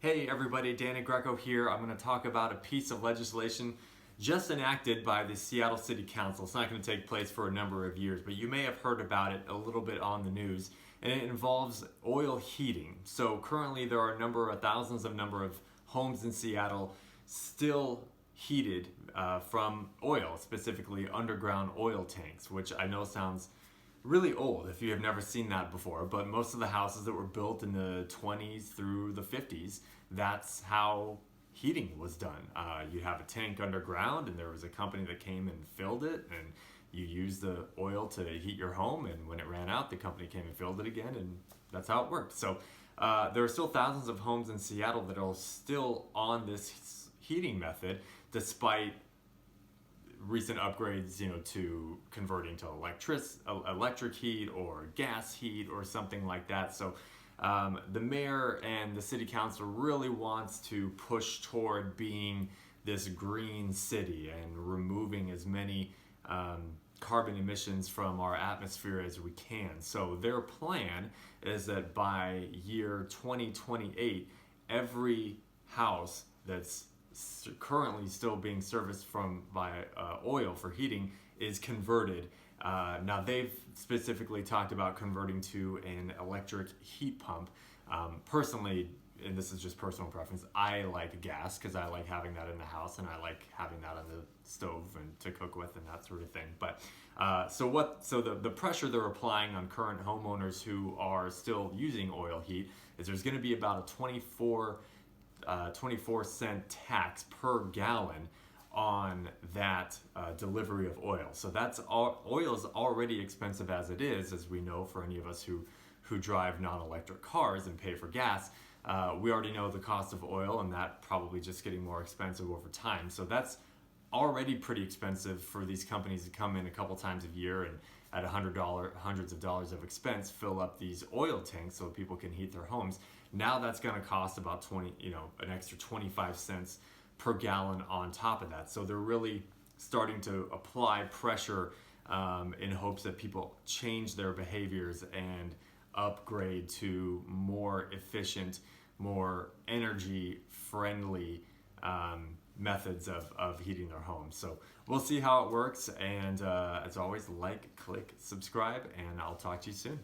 Hey everybody, Danny Greco here. I'm going to talk about a piece of legislation just enacted by the Seattle City Council. It's not going to take place for a number of years, but you may have heard about it a little bit on the news, and it involves oil heating. So currently there are thousands of homes in Seattle still heated from oil, specifically underground oil tanks, which I know sounds really old if you have never seen that before, but most of the houses that were built in the 20s through the 50s, that's how heating was done. You have a tank underground and there was a company that came and filled it, and you used the oil to heat your home, and when it ran out the company came and filled it again, and that's how it worked. So there are still thousands of homes in Seattle that are still on this heating method despite recent upgrades, to converting to electric heat or gas heat or something like that. So the mayor and the city council really wants to push toward being this green city and removing as many carbon emissions from our atmosphere as we can. So their plan is that by year 2028, every house that's currently still being serviced by oil for heating is converted. Now they've specifically talked about converting to an electric heat pump. Personally, and this is just personal preference, I like gas because I like having that in the house, and I like having that on the stove and to cook with and that sort of thing. But so the pressure they're applying on current homeowners who are still using oil heat is there's going to be about a 24-cent tax per gallon on that delivery of oil. So oil is already expensive as it is, as we know, for any of us who drive non-electric cars and pay for gas. We already know the cost of oil, and that probably just getting more expensive over time. So that's already pretty expensive for these companies to come in a couple times a year and at hundreds of dollars of expense fill up these oil tanks so people can heat their homes. Now that's going to cost about an extra 25 cents per gallon on top of that. So they're really starting to apply pressure in hopes that people change their behaviors and upgrade to more efficient, more energy friendly methods of heating their homes. So we'll see how it works, and as always, like, click, subscribe, and I'll talk to you soon.